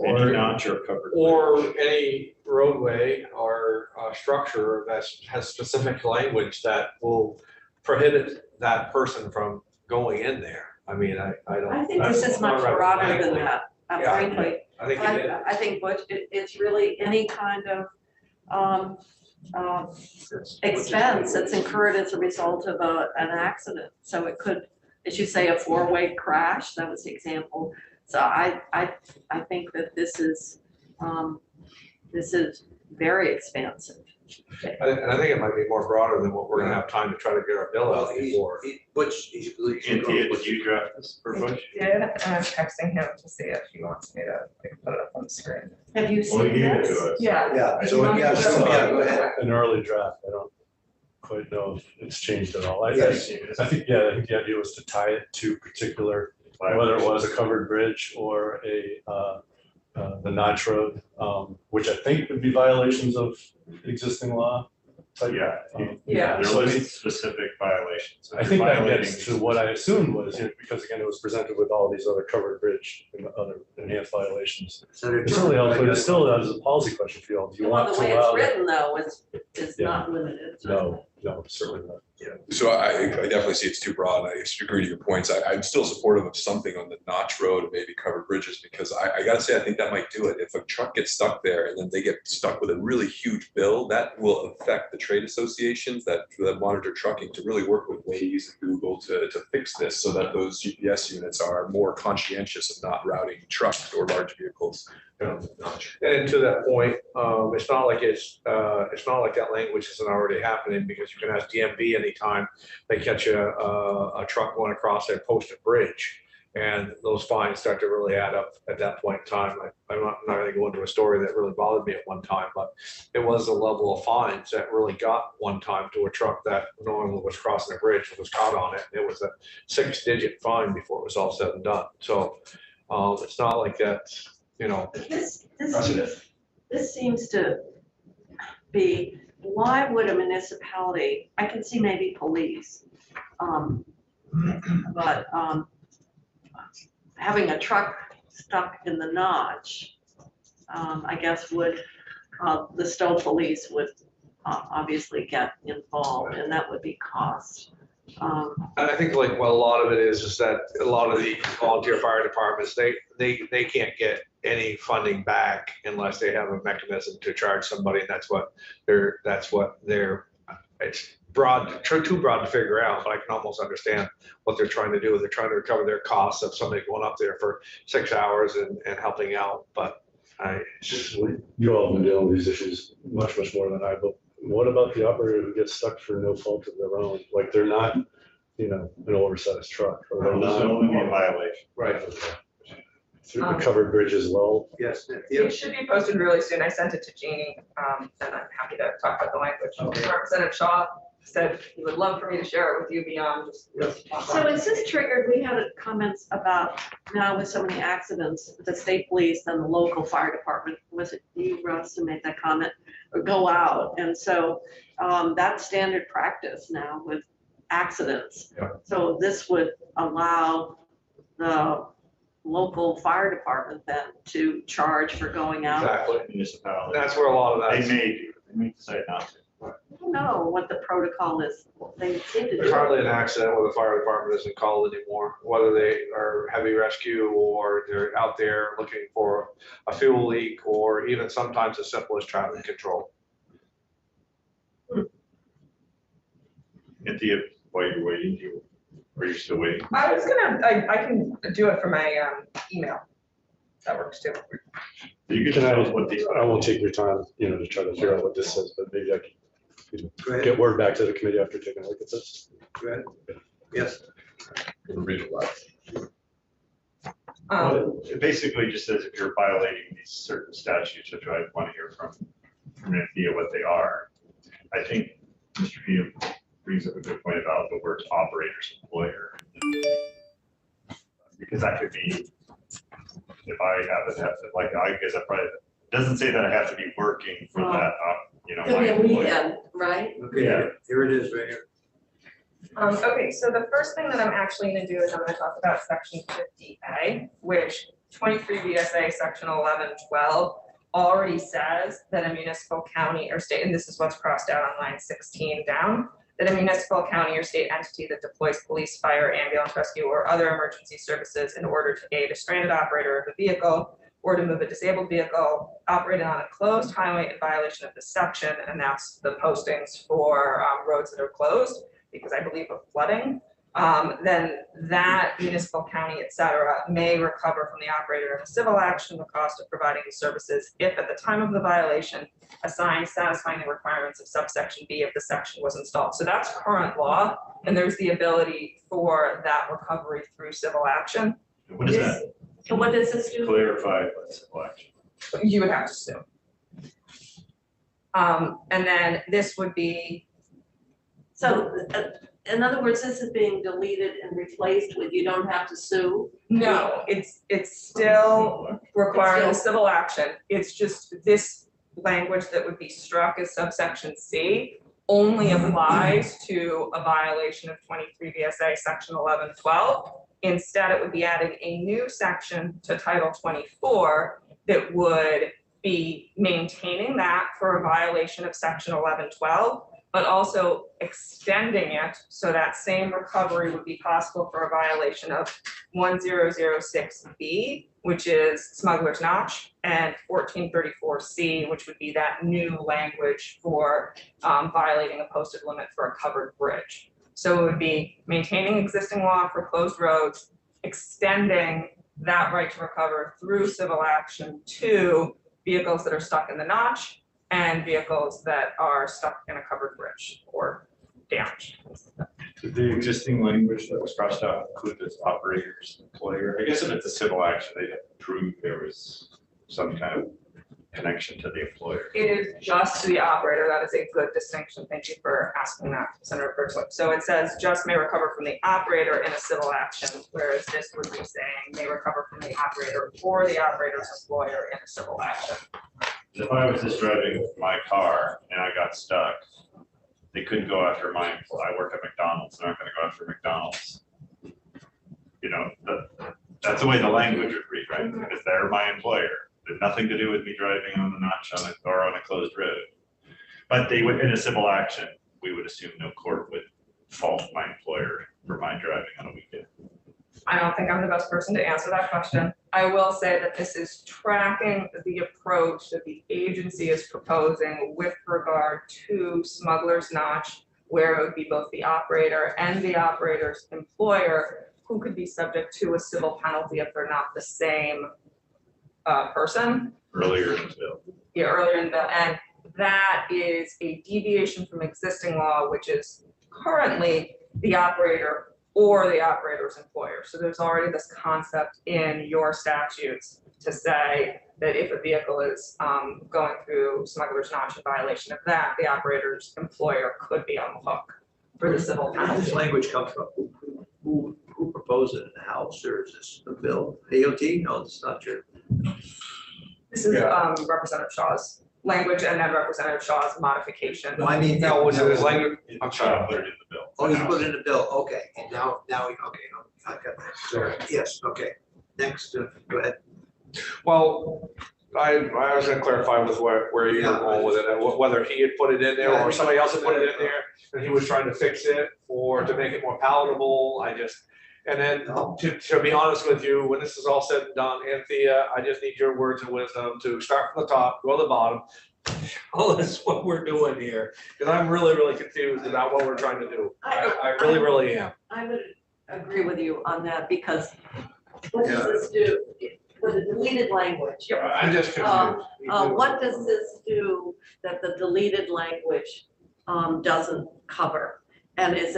Any notch or covered. Or any roadway or structure that has specific language that will prohibit that person from going in there. I mean, I don't. I think this is much broader than that, Yeah. frankly. I think it is. I think Butch, it's really any kind of expense that's incurred as a result of an accident. So it could, as you say, a four-way crash, that was the example. So I think that this is very expensive. And I think it might be more broader than what we're gonna have time to try to get our bill Well, out before. Butch, Anthea, did you draft this for Bush? Did, and I'm texting him to see if he wants me to put it up on the screen. Have you Well, he seen gave it this? to us. Yeah. Yeah, so, go ahead. An early draft, I don't quite know if it's changed at all. I Yes. think the idea was to tie it to particular, whether it was a covered bridge or the notch road, which I think would be violations of existing law. Yeah. Yeah. There So I was mean, specific violations. I think that Violating gets to what I assumed was, because again, it was presented with all these other covered bridge and other enhanced violations. Senator It's really helpful, it's still as a policy question for you all. Do you Well, want the to way it's allow? written though is Yeah. not limited. No, certainly not. So I definitely see it's too broad. I agree to your points. I'm still supportive of something on the notch road, maybe covered bridges, because I gotta say, I think that might do it. If a truck gets stuck there and then they get stuck with a really huge bill, that will affect the trade associations that monitor trucking to really work with Waze and Google to fix this so that those GPS units are more conscientious of not routing trucks or large vehicles. Notch. And to that point, it's not like that language isn't already happening, because you can ask DMV anytime they catch a truck going across a posted bridge. And those fines start to really add up at that point in time. I'm not gonna go into a story that really bothered me at one time, but it was the level of fines that really got one time to a truck that normally was crossing a bridge and was caught on it. It was a 6-digit fine before it was all said and done. So it's not like that, This seems to be, why would a municipality, I can see maybe police, but having a truck stuck in the notch, I guess the Stowe police would obviously get involved, and that would be cost. And I think like what a lot of it is that a lot of the volunteer fire departments, they can't get any funding back unless they have a mechanism to charge somebody. And that's what they're, it's broad, too broad to figure out, but I can almost understand what they're trying to do. They're trying to recover their costs of somebody going up there for 6 hours and helping out. But You all have been dealing with these issues much more than I, but what about the operator who gets stuck for no fault of their own? Like they're not, an oversized truck, or they're There's not. only a violation. right. Through the covered bridge as well. Yes. It should be posted really soon. I sent it to Jeannie, and I'm happy to talk about the language. Representative Shaw said he would love for me to share it with you beyond just. So is this triggered, we had comments about now with so many accidents, the state police and the local fire department, was it you, Russ, who made that comment, or go out, and so that's standard practice now with accidents. Yeah. So this would allow the local fire department then to charge for going out. Exactly. Municipality. That's where a lot of that. They may decide not to. I don't know what the protocol is. They seem to There's do. hardly an accident where the fire department isn't called anymore, whether they are heavy rescue or they're out there looking for a fuel leak or even sometimes as simple as traffic control. Cynthia, while you're waiting, are you still waiting? I was gonna, I can do it for my email. That works too. You can Can tell I, us what these. I won't take your time, to try to figure out what this says, but maybe I can Go ahead. get word back to the committee after taking a look at this. Go ahead. Yes. Read it loud. Well, it basically just says if you're violating these certain statutes, which I want to hear from Anthea what they are. I think Mr. Pia brings up a good point about the word operator's employer. Because that could be, if I have to, like, I guess I probably, it doesn't say that I have to be working for that, Could my be a employer. weekend, right? Okay, Yeah. here it is, right here. Okay, so the first thing that I'm actually gonna do is I'm gonna talk about section 50A, which 23 VSA section 1112 already says that a municipal, county, or state, and this is what's crossed out on line 16 down, that a municipal, county, or state entity that deploys police, fire, ambulance rescue, or other emergency services in order to aid a stranded operator of a vehicle or to move a disabled vehicle operated on a closed highway in violation of this section, and that's the postings for roads that are closed, because I believe of flooding, then that municipal, county, et cetera, may recover from the operator in a civil action the cost of providing the services if at the time of the violation, a sign satisfying the requirements of subsection B of the section was installed. So that's current law, and there's the ability for that recovery through civil action. What does that So what does this do? clarify with civil action? You would have to sue. And then this would be, So, in other words, this is being deleted and replaced with you don't have to sue? no, it's still requiring a civil action. It's just this language that would be struck as subsection C only applies to a violation of 23 VSA section 1112. Instead, it would be adding a new section to Title 24 that would be maintaining that for a violation of section 1112, but also extending it so that same recovery would be possible for a violation of 1006B, which is smuggler's notch, and 1434C, which would be that new language for violating a posted limit for a covered bridge. So it would be maintaining existing law for closed roads, extending that right to recover through civil action to vehicles that are stuck in the notch and vehicles that are stuck in a covered bridge or damaged. Did the existing language that was crossed out include this operator's employer? I guess if it's a civil action, they'd have to prove there was some kind of connection to the employer. It is just the operator. That is a good distinction. Thank you for asking that, Senator Birchwood. So it says just may recover from the operator in a civil action, whereas this would be saying may recover from the operator or the operator's employer in a civil action. If I was just driving my car and I got stuck, they couldn't go after mine. I work at McDonald's, they're not gonna go after McDonald's. You know, that's the way the language would read, right? Because they're my employer. There's nothing to do with me driving on the notch on it or on a closed road. But they would, in a civil action, we would assume no court would fault my employer for my driving on a weekend. I don't think I'm the best person to answer that question. I will say that this is tracking the approach that the agency is proposing with regard to smuggler's notch, where it would be both the operator and the operator's employer who could be subject to a civil penalty if they're not the same person. Earlier in the bill. Yeah, earlier in the bill, and that is a deviation from existing law, which is currently the operator or the operator's employer. So there's already this concept in your statutes to say that if a vehicle is going through smuggler's notch in violation of that, the operator's employer could be on the hook for the civil Where does penalty. this language come from? Who proposed it in the House, or is this a bill? AOT? No, it's not true. This is Yeah. Representative Shaw's language and then Representative Shaw's modification. No, I mean. No, was it his language? I'm sorry. Put it in the bill. Oh, you put it in the bill, okay, and now, okay, I got that, sorry, yes, okay. Next, go ahead. Well, I was gonna clarify with where you were going with it, and whether he had put it in there or somebody else had put it in there, and he was trying to fix it or to make it more palatable, and then to be honest with you, when this is all said and done, Anthea, I just need your words of wisdom to start from the top, go to the bottom. Tell us what we're doing here, because I'm really, really confused about what we're trying to do. I really, really am. I would agree with you on that, because what does this do with the deleted language? I'm just confused. What does this do that the deleted language doesn't cover? And is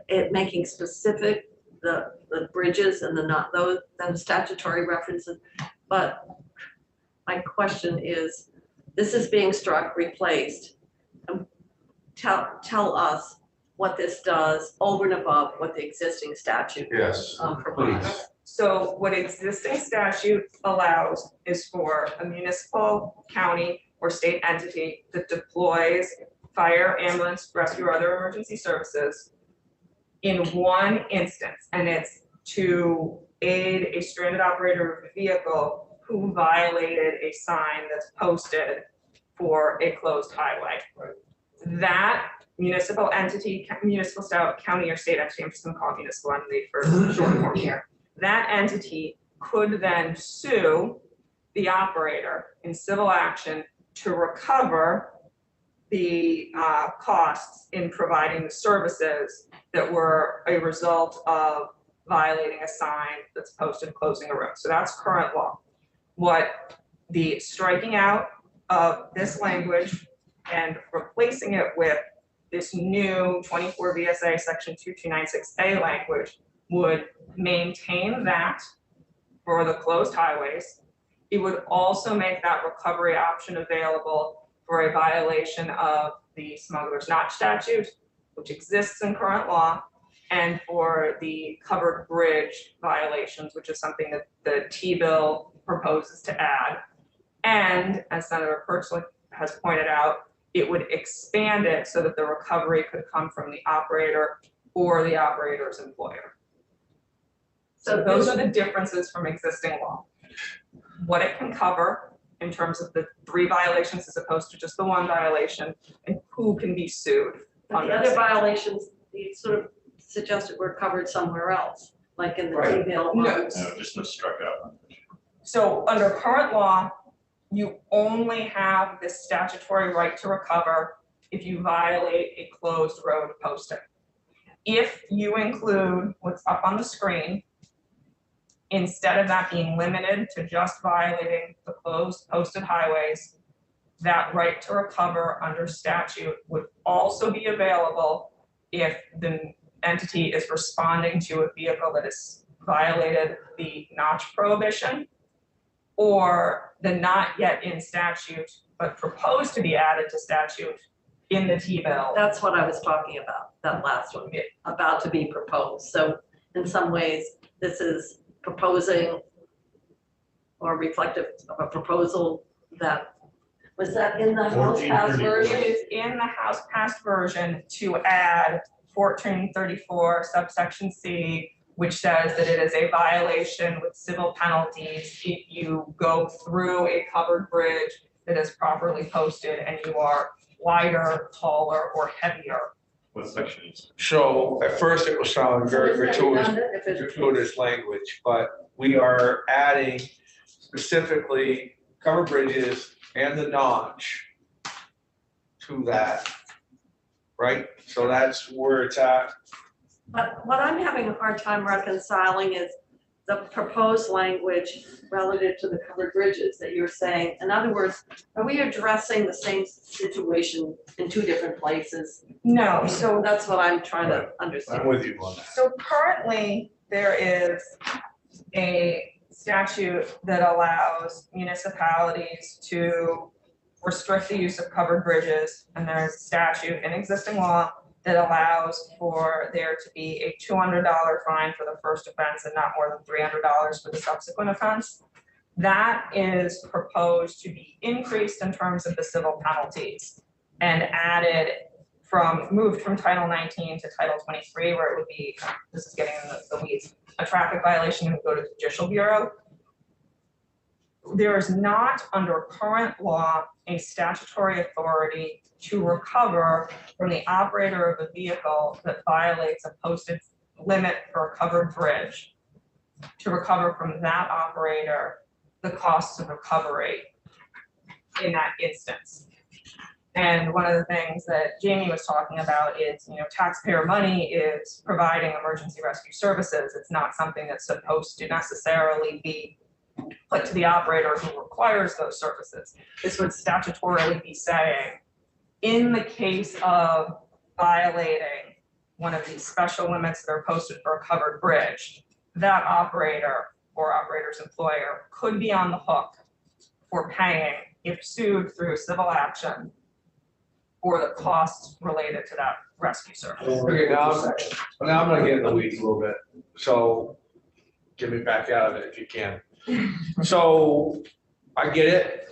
it making specific the bridges and the not those statutory references? But my question is, this is being struck, replaced. Tell us what this does over and above what the existing statute Yes, provides. So what existing statute allows is for a municipal, county, or state entity that deploys fire, ambulance, rescue, or other emergency services in one instance, and it's to aid a stranded operator of a vehicle who violated a sign that's posted for a closed highway. That municipal entity, municipal county or state entity, I'm just gonna call it municipal entity for short form here. That entity could then sue the operator in civil action to recover the costs in providing the services that were a result of violating a sign that's posted closing a road. So that's current law. What the striking out of this language and replacing it with this new 24 VSA section 2296A language would maintain that for the closed highways. It would also make that recovery option available for a violation of the smuggler's notch statute, which exists in current law, and for the covered bridge violations, which is something that the T-bill proposes to add. And as Senator Perchlik has pointed out, it would expand it so that the recovery could come from the operator or the operator's employer. So those are the differences from existing law. What it can cover in terms of the 3 violations as opposed to just the 1 violation, and who can be sued. But the other violations, you sort of suggested were covered somewhere else, like in the Right. T-bill. No. No, just the struck out. So under current law, you only have this statutory right to recover if you violate a closed road posting. If you include what's up on the screen, instead of that being limited to just violating the closed posted highways, that right to recover under statute would also be available if the entity is responding to a vehicle that has violated the notch prohibition, or the not yet in statute, but proposed to be added to statute in the T-bill. That's what I was talking about, that last one, about to be proposed. So in some ways, this is proposing or reflective of a proposal that, was that in the House passed 1434. It version? is in the House passed version to add 1434 subsection C, which says that it is a violation with civil penalties if you go through a covered bridge that is properly posted and you are wider, taller, or heavier. What section is? So at first it was sounding very So is that gratuitous, redundant if it's- gratuitous language, but we are adding specifically covered bridges and the notch to that, right? So that's where it's at. But what I'm having a hard time reconciling is the proposed language relative to the covered bridges that you're saying. In other words, are we addressing the same situation in 2 different places? No, so That's what I'm trying to understand. I'm with you on that. So currently, there is a statute that allows municipalities to restrict the use of covered bridges, and there's a statute in existing law that allows for there to be a $200 fine for the first offense and not more than $300 for the subsequent offense. That is proposed to be increased in terms of the civil penalties and moved from Title 19 to Title 23, where it would be, this is getting in the weeds, a traffic violation would go to the Judicial Bureau. There is not, under current law, a statutory authority to recover from the operator of a vehicle that violates a posted limit for a covered bridge, to recover from that operator the costs of recovery in that instance. And one of the things that Jamie was talking about is, taxpayer money is providing emergency rescue services. It's not something that's supposed to necessarily be put to the operator who requires those services. This would statutorily be saying, in the case of violating one of these special limits that are posted for a covered bridge, that operator or operator's employer could be on the hook for paying, if sued through civil action, for the costs related to that rescue service. Okay, now I'm gonna get in the weeds a little bit, so get me back out of it if you can. So I get it,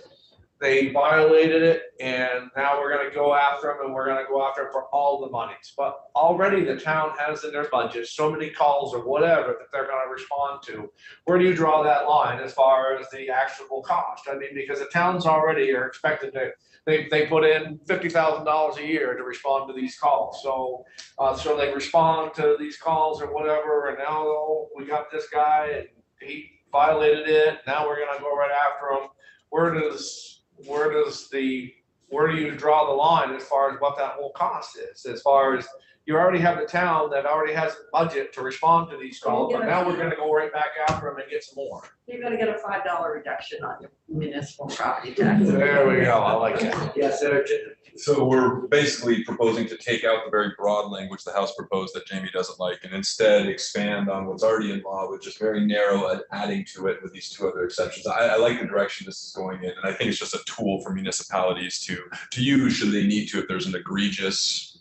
they violated it, and now we're gonna go after them, and we're gonna go after them for all the monies. But already the town has in their budget so many calls or whatever that they're gonna respond to. Where do you draw that line as far as the actual cost? I mean, because the towns already are expected to, they put in $50,000 a year to respond to these calls. So they respond to these calls or whatever, and now, oh, we got this guy and he violated it, now we're gonna go right after him. Where do you draw the line as far as what that whole cost is? As far as, you already have the town that already has a budget to respond to these calls, but now we're gonna go right back after them and get some more. You're gonna get a $5 reduction on your municipal property tax. There we go, I like that. Yes, Senator Chittenden. So we're basically proposing to take out the very broad language the House proposed that Jamie doesn't like, and instead expand on what's already in law with just very narrow adding to it with these two other exceptions. I like the direction this is going in, and I think it's just a tool for municipalities to use should they need to if there's an egregious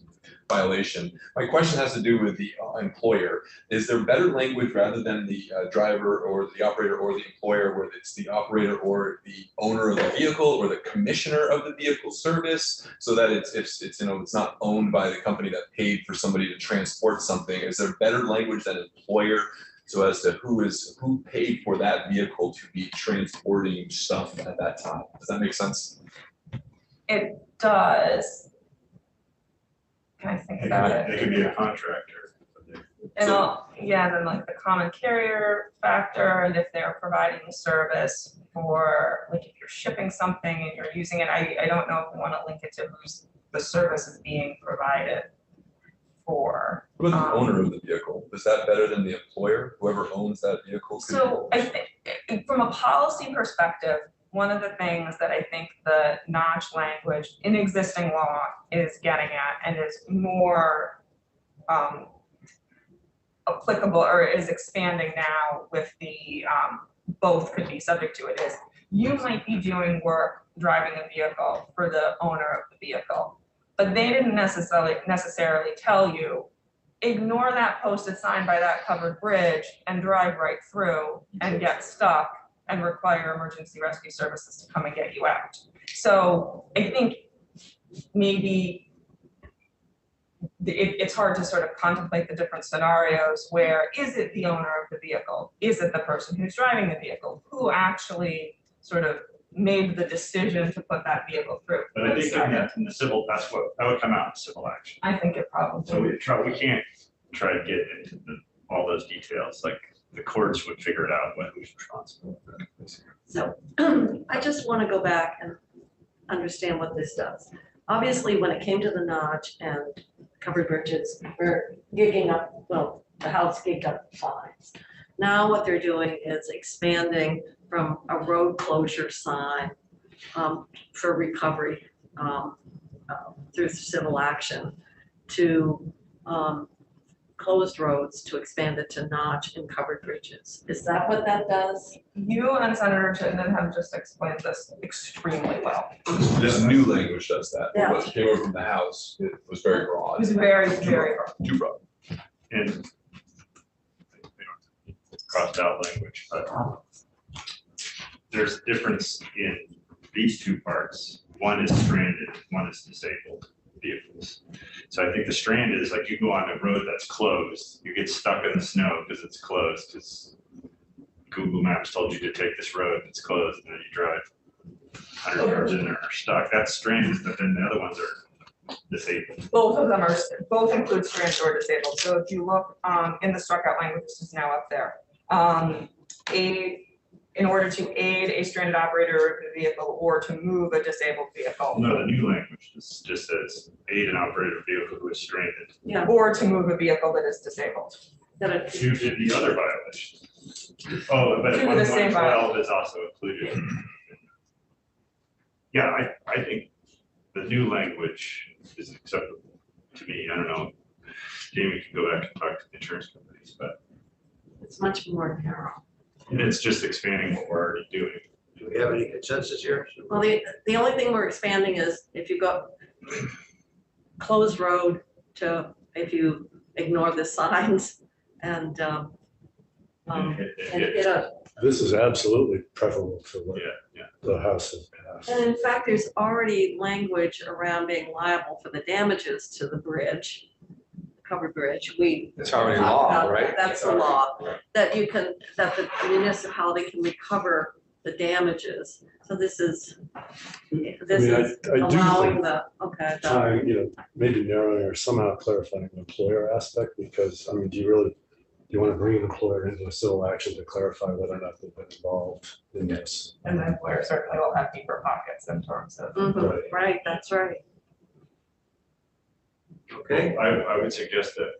violation. My question has to do with the employer. Is there better language rather than the driver or the operator or the employer, where it's the operator or the owner of the vehicle or the commissioner of the vehicle service, so that it's not owned by the company that paid for somebody to transport something? Is there better language than employer, so as to who paid for that vehicle to be transporting stuff at that time? Does that make sense? It does. Can I think about it? It could be a contractor. And then like the common carrier factor, and if they're providing the service for, like if you're shipping something and you're using it, I don't know if we want to link it to who's the service is being provided for. What about the owner of the vehicle? Is that better than the employer? Whoever owns that vehicle? So I think from a policy perspective, one of the things that I think the notch language in existing law is getting at and is more applicable or is expanding now with the both could be subject to it is, you might be doing work driving a vehicle for the owner of the vehicle, but they didn't necessarily tell you, ignore that posted sign by that covered bridge and drive right through and get stuck and require emergency rescue services to come and get you out. So I think maybe it's hard to sort of contemplate the different scenarios where, is it the owner of the vehicle? Is it the person who's driving the vehicle? Who actually sort of made the decision to put that vehicle through? But I think in the civil, that would come out in civil action. I think it probably. So we can't try to get into all those details, like the courts would figure it out who's responsible for it. So I just want to go back and understand what this does. Obviously, when it came to the notch and covered bridges, we're gigging up, well, the House gigged up fines. Now what they're doing is expanding from a road closure sign for recovery through civil action to closed roads to expand it to notch and covered bridges. Is that what that does? You and Senator Chittenden have just explained this extremely well. This new language does that. Yeah. What came over from the House, it was very It broad. was very, very, Too broad. And we don't crossed out language, but there's a difference in these two parts. One is stranded, one is disabled vehicles. So I think the stranded is like you go on a road that's closed, you get stuck in the snow because it's closed, because Google Maps told you to take this road that's closed, and then you drive 100 yards in there and are stuck. That's stranded, but then the other ones are disabled. both of them are, both include stranded or disabled. So if you look in the struck out language, this is now up there. In order to aid a stranded operator of the vehicle or to move a disabled vehicle. No, the new language just says aid an operator vehicle who is stranded. Yeah. Or to move a vehicle that is disabled. That it, You did the other violation. Oh, but Two of the same 1112 is also included. Yeah, I think the new language is acceptable to me. I don't know. Jamie can go back and talk to the insurance companies, but it's much more narrow. it's just expanding what we're already doing. Do we have any consensus here? Well, the only thing we're expanding is if you go closed road to, if you ignore the signs and hit a. This is absolutely preferable to what Yeah. the House has passed. And in fact, there's already language around being liable for the damages to the bridge, covered bridge. We It's already talked law, about right? that. That's the law, that you can, that the municipality can recover the damages. So this is I do allowing think the, okay, the- trying, maybe narrowing or somehow clarifying the employer aspect, because, do you want to bring an employer into a civil action to clarify whether or not they've been involved in this? And the employer certainly will have deeper pockets in terms of. Mhm, right, that's right. Okay, I would suggest that,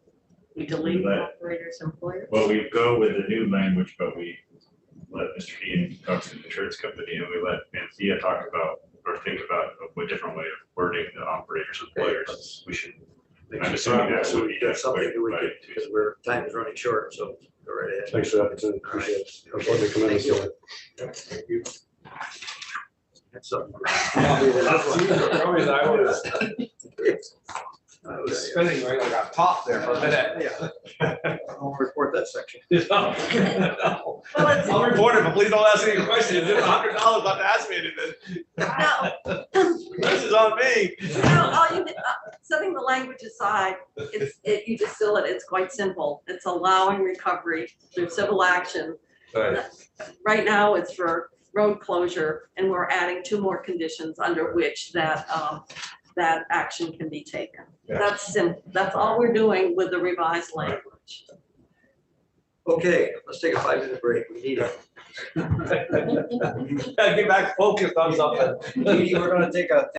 We delete Right. operators, employers. well, we go with the new language, but we let Mr. Dean talk to the insurance company, and we let Anthea talk about or think about a different way of wording the operators, employers. We should. I'm assuming that would be that's something that we by could, because time is running short, so go right ahead. Thanks for the opportunity, appreciate it. Okay. Before they come in, Thank you. so- Thank you. That's something. Probably that I was spinning right like on top there for a minute. Yeah. I'll report that section. No. I'll report it, but please don't ask any questions. It's $100 not to ask me anything. No, This is on me. no, all you, setting the language aside, you distill it, it's quite simple. It's allowing recovery through civil action. Right. Right now, it's for road closure, and we're adding 2 more conditions under which that action can be taken. Yeah. That's simple. That's all we're doing with the revised language. Okay, let's take a 5-minute break. We need it. Gotta get back focused on something. We're gonna take a